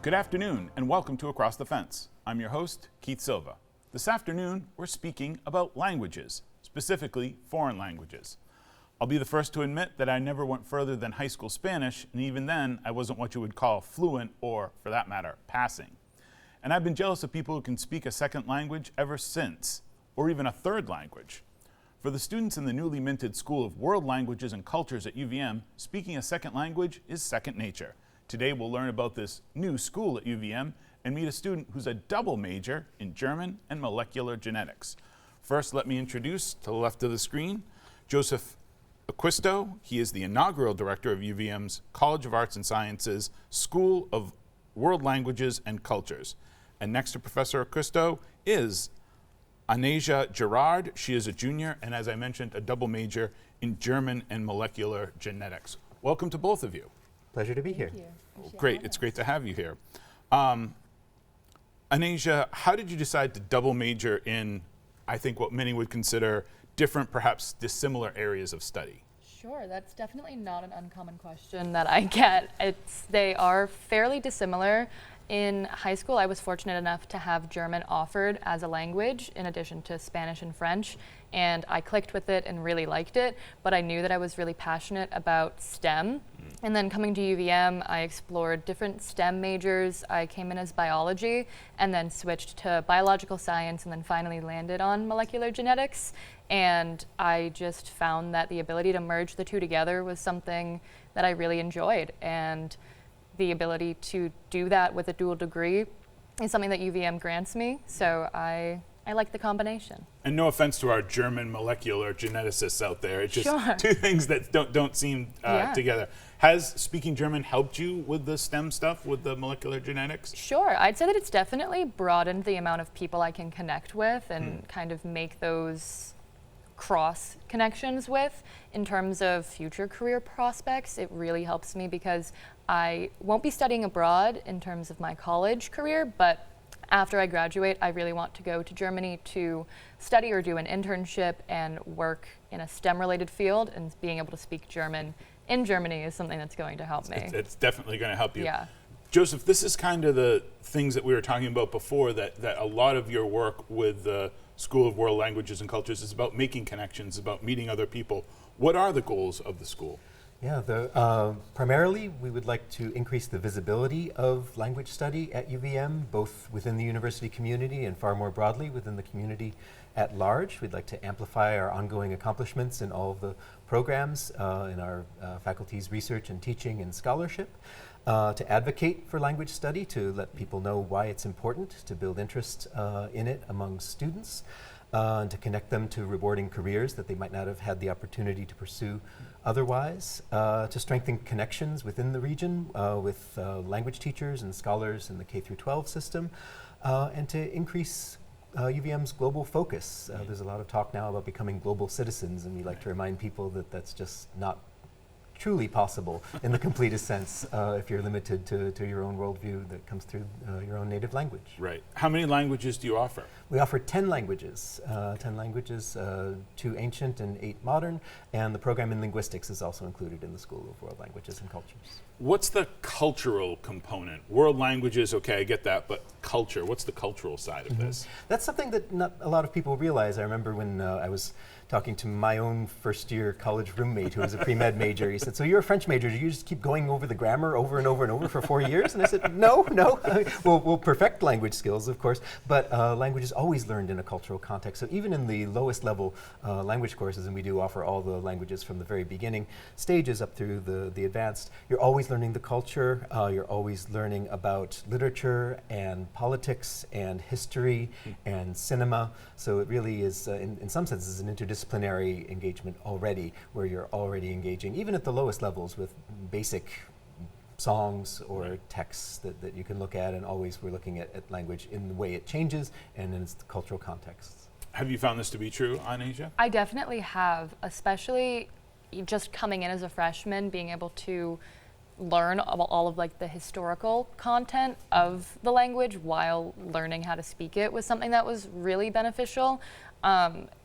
Good afternoon and welcome to Across the Fence. I'm your host, Keith Silva. This afternoon, we're speaking about languages, specifically foreign languages. I'll be the first to admit that I never went further than high school Spanish, and even then, I wasn't what you would call fluent or, for that matter, passing. And I've been jealous of people who can speak a second language ever since, or even a third language. For the students in the newly minted School of World Languages and Cultures at UVM, speaking a second language is second nature. Today we'll learn about this new school at UVM and meet a student who's a double major in German and molecular genetics. First, let me introduce, to the left of the screen, Joseph Acquisto. He is the inaugural director of UVM's College of Arts and Sciences School of World Languages and Cultures. And next to Professor Acquisto is Anasia Gerard. She is a junior and, as I mentioned, a double major in German and molecular genetics. Welcome to both of you. Pleasure to be here. Great, it's great to have you here. Anasia, how did you decide to double major in, I think, what many would consider different, perhaps dissimilar areas of study? Sure, that's definitely not an uncommon question that I get. They are fairly dissimilar. In high school, I was fortunate enough to have German offered as a language in addition to Spanish and French, and I clicked with it and really liked it, but I knew that I was really passionate about STEM. And then coming to UVM, I explored different STEM majors. I came in as biology and then switched to biological science and then finally landed on molecular genetics. And I just found that the ability to merge the two together was something that I really enjoyed. And the ability to do that with a dual degree is something that UVM grants me, so I like the combination. And no offense to our German molecular geneticists out there, it's just Sure. two things that don't seem together. Has speaking German helped you with the STEM stuff, with the molecular genetics? Sure, I'd say that it's definitely broadened the amount of people I can connect with and kind of make those cross connections with. In terms of future career prospects, it really helps me because I won't be studying abroad in terms of my college career, but after I graduate, I really want to go to Germany to study or do an internship and work in a STEM-related field, and being able to speak German in Germany is something that's going to help me. It's definitely going to help you. Yeah. Joseph, this is kind of the things that we were talking about before, that a lot of your work with the School of World Languages and Cultures is about making connections, about meeting other people. What are the goals of the school? Yeah, primarily we would like to increase the visibility of language study at UVM, both within the university community and far more broadly within the community at large. We'd like to amplify our ongoing accomplishments in all of the programs in our faculty's research and teaching and scholarship. To advocate for language study, to let people know why it's important, to build interest in it among students, and to connect them to rewarding careers that they might not have had the opportunity to pursue otherwise, to strengthen connections within the region with language teachers and scholars in the K-12 system, and to increase UVM's global focus. There's a lot of talk now about becoming global citizens, and we like to remind people that that's just not truly possible in the completest sense if you're limited to your own worldview that comes through your own native language. Right. How many languages do you offer? We offer 10 languages, 2 ancient and 8 modern, and the program in linguistics is also included in the School of World Languages and Cultures. What's the cultural component? World languages, okay, I get that, but culture, what's the cultural side of this? That's something that not a lot of people realize. I remember when I was talking to my own first-year college roommate who was a pre-med major. He said, "So you're a French major, do you just keep going over the grammar over and over and over for 4 years?" And I said, no. We'll perfect language skills, of course, but language is always learned in a cultural context. So even in the lowest level language courses, and we do offer all the languages from the very beginning stages up through the advanced, you're always learning the culture, you're always learning about literature and politics and history and cinema. So it really is, in some senses, an interdisciplinary engagement already, where you're already engaging, even at the lowest levels, with basic songs or texts that you can look at, and always we're looking at language in the way it changes and in its cultural contexts. Have you found this to be true, Anasia? I definitely have, especially just coming in as a freshman, being able to learn all of like the historical content of the language while learning how to speak it was something that was really beneficial.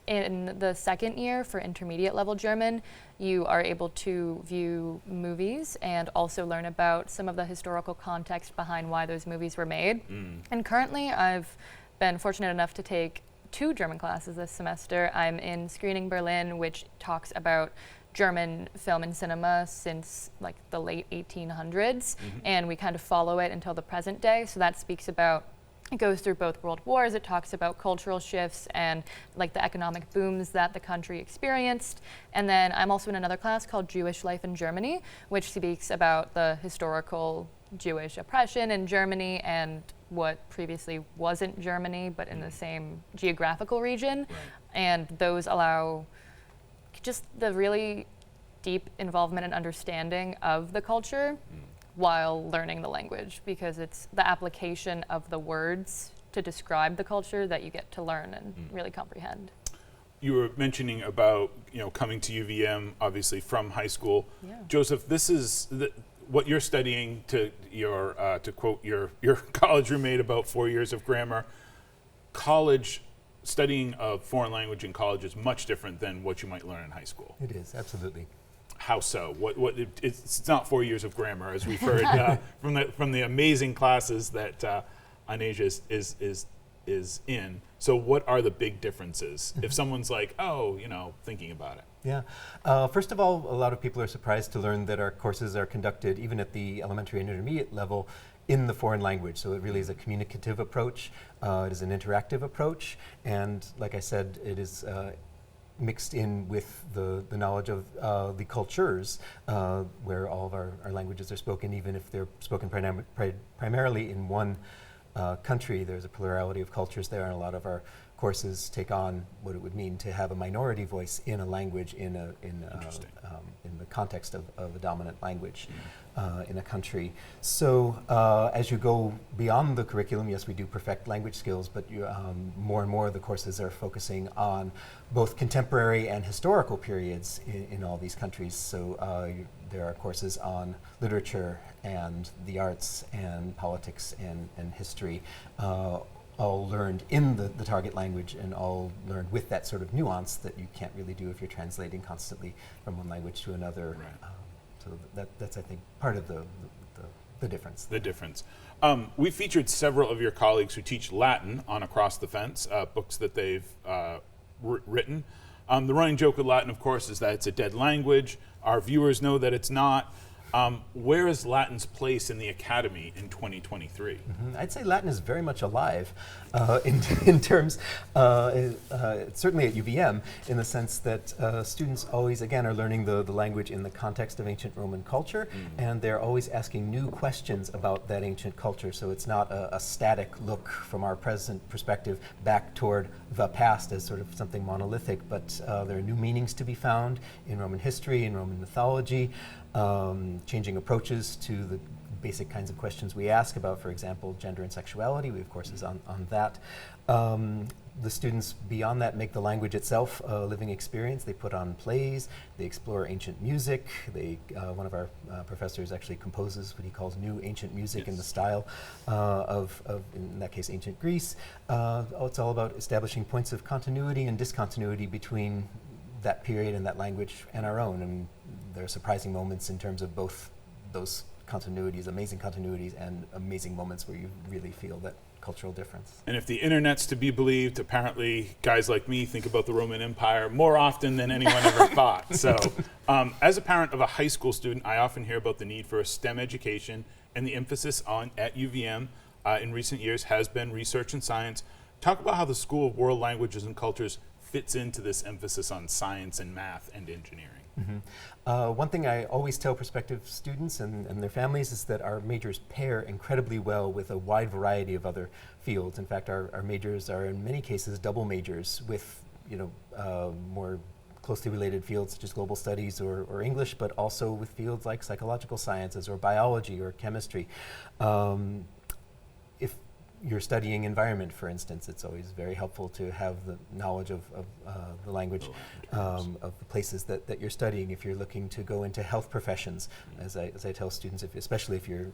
In the second year for intermediate level German, you are able to view movies and also learn about some of the historical context behind why those movies were made. And currently I've been fortunate enough to take 2 German classes this semester. I'm in Screening Berlin, which talks about German film and cinema since like the late 1800s, and we kind of follow it until the present day. So that speaks about, it goes through both world wars, it talks about cultural shifts and like the economic booms that the country experienced. And then I'm also in another class called Jewish Life in Germany, which speaks about the historical Jewish oppression in Germany and what previously wasn't Germany, but in the same geographical region. And those allow just the really deep involvement and understanding of the culture while learning the language, because it's the application of the words to describe the culture that you get to learn and really comprehend. You were mentioning about coming to UVM, obviously from high school. Yeah. Joseph, this is what you're studying. To quote your college roommate about 4 years of grammar. College studying a foreign language in college is much different than what you might learn in high school. It is, absolutely. How so? It's not 4 years of grammar, as we've heard from the amazing classes that Anasia is in. So what are the big differences? If someone's like, thinking about it. Yeah. First of all, a lot of people are surprised to learn that our courses are conducted, even at the elementary and intermediate level, in the foreign language. So it really is a communicative approach. It is an interactive approach. And like I said, it is mixed in with the knowledge of the cultures where all of our languages are spoken, even if they're spoken primarily in one country. There's a plurality of cultures there, and a lot of our courses take on what it would mean to have a minority voice in a language in the context of a dominant language in a country. So as you go beyond the curriculum, yes, we do perfect language skills, but more and more of the courses are focusing on both contemporary and historical periods in all these countries. So there are courses on literature and the arts and politics and history, all learned in the target language and all learned with that sort of nuance that you can't really do if you're translating constantly from one language to another. Right. So that's, I think, part of the difference. The difference. We featured several of your colleagues who teach Latin on Across the Fence, books that they've written. The running joke with Latin, of course, is that it's a dead language. Our viewers know that it's not. Where is Latin's place in the academy in 2023? I'd say Latin is very much alive in terms, certainly at UVM, in the sense that students always, again, are learning the language in the context of ancient Roman culture, and they're always asking new questions about that ancient culture. So it's not a static look from our present perspective back toward the past as sort of something monolithic, but there are new meanings to be found in Roman history, in Roman mythology, changing approaches to the basic kinds of questions we ask about, for example, gender and sexuality. We have courses on that. The students beyond that make the language itself a living experience. They put on plays, they explore ancient music. One of our professors actually composes what he calls new ancient music in the style of, in that case, ancient Greece. It's all about establishing points of continuity and discontinuity between that period and that language and our own. And there are surprising moments in terms of both those continuities, amazing continuities, and amazing moments where you really feel that cultural difference. And if the internet's to be believed, apparently guys like me think about the Roman Empire more often than anyone ever thought. So as a parent of a high school student, I often hear about the need for a STEM education, and the emphasis at UVM in recent years has been research and science. Talk about how the School of World Languages and Cultures fits into this emphasis on science and math and engineering. One thing I always tell prospective students and their families is that our majors pair incredibly well with a wide variety of other fields. In fact, our majors are in many cases double majors with more closely related fields such as global studies or English, but also with fields like psychological sciences or biology or chemistry. If your studying environment, for instance. It's always very helpful to have the knowledge of the language of the places that you're studying. If you're looking to go into health professions, as I tell students, especially if you're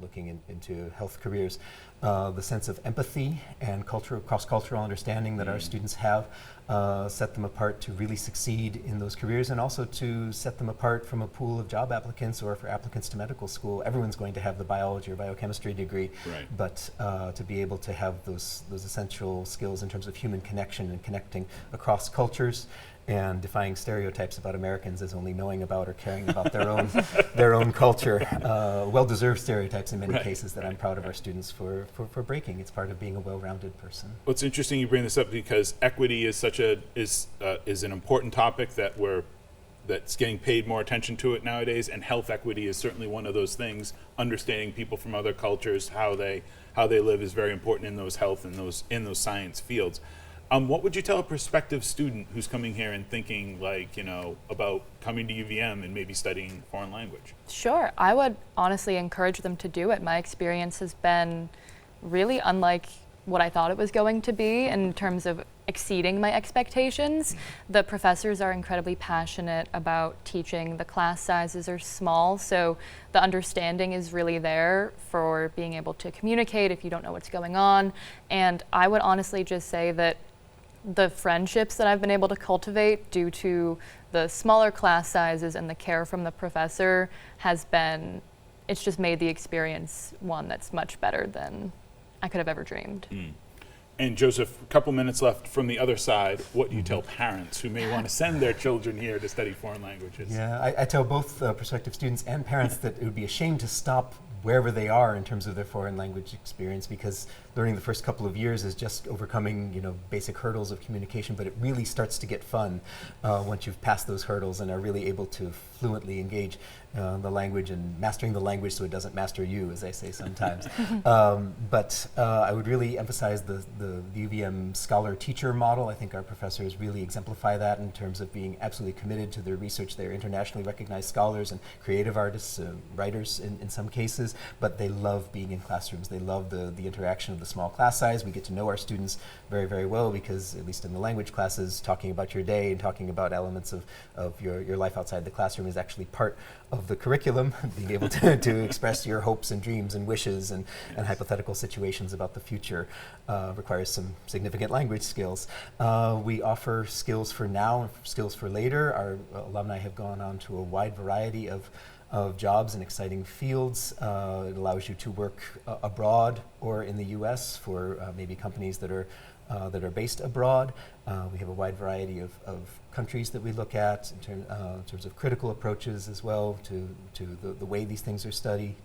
looking into health careers, the sense of empathy and cross-cultural understanding that our students have set them apart to really succeed in those careers, and also to set them apart from a pool of job applicants or for applicants to medical school. Everyone's going to have the biology or biochemistry degree, but to be able to have those essential skills in terms of human connection and connecting across cultures and defying stereotypes about Americans as only knowing about or caring about their own culture. Well-deserved stereotypes in many cases that I'm proud of our students for breaking. It's part of being a well-rounded person. Well, it's interesting you bring this up because equity is is an important topic that's getting paid more attention to it nowadays, and health equity is certainly one of those things. Understanding people from other cultures, how they live, is very important in those health and in those science fields. What would you tell a prospective student who's coming here and thinking, about coming to UVM and maybe studying foreign language? Sure. I would honestly encourage them to do it. My experience has been really unlike what I thought it was going to be in terms of exceeding my expectations. The professors are incredibly passionate about teaching. The class sizes are small, so the understanding is really there for being able to communicate if you don't know what's going on. And I would honestly just say that the friendships that I've been able to cultivate due to the smaller class sizes and the care from the professor it's just made the experience one that's much better than I could have ever dreamed. And Joseph, a couple minutes left from the other side. What do you tell parents who may want to send their children here to study foreign languages? Yeah, I tell both prospective students and parents that it would be a shame to stop wherever they are in terms of their foreign language experience, because learning the first couple of years is just overcoming, basic hurdles of communication, but it really starts to get fun once you've passed those hurdles and are really able to fluently engage the language and mastering the language so it doesn't master you, as I say sometimes. But I would really emphasize the UVM scholar-teacher model. I think our professors really exemplify that in terms of being absolutely committed to their research. They're internationally recognized scholars and creative artists, writers in some cases, but they love being in classrooms. They love the interaction of the small class size. We get to know our students very, very well because, at least in the language classes, talking about your day and talking about elements of your life outside the classroom is actually part of the curriculum. Being able to express your hopes and dreams and wishes and hypothetical situations about the future requires some significant language skills. We offer skills for now and skills for later. Our alumni have gone on to a wide variety of jobs in exciting fields. It allows you to work abroad or in the U.S. for maybe companies that are based abroad. We have a wide variety of countries that we look at in terms of critical approaches as well to the way these things are studied.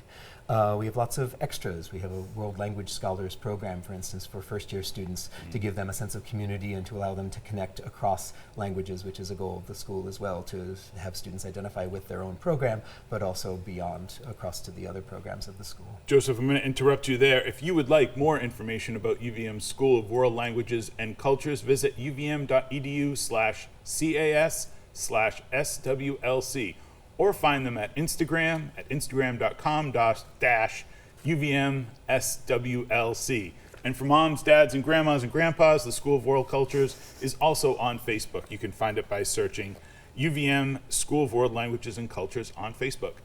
We have lots of extras. We have a World Language Scholars program, for instance, for first-year students to give them a sense of community and to allow them to connect across languages, which is a goal of the school as well, to have students identify with their own program, but also beyond, across to the other programs of the school. Joseph, I'm going to interrupt you there. If you would like more information about UVM's School of World Languages and Cultures, visit uvm.edu/cas/swlc. Or find them at Instagram at instagram.com/UVMSWLC. And for moms, dads, and grandmas and grandpas, the School of World Cultures is also on Facebook. You can find it by searching UVM School of World Languages and Cultures on Facebook.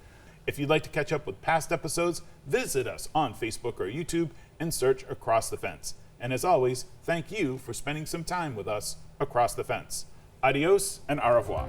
If you'd like to catch up with past episodes, visit us on Facebook or YouTube and search Across the Fence. And as always, thank you for spending some time with us across the fence. Adios and au revoir.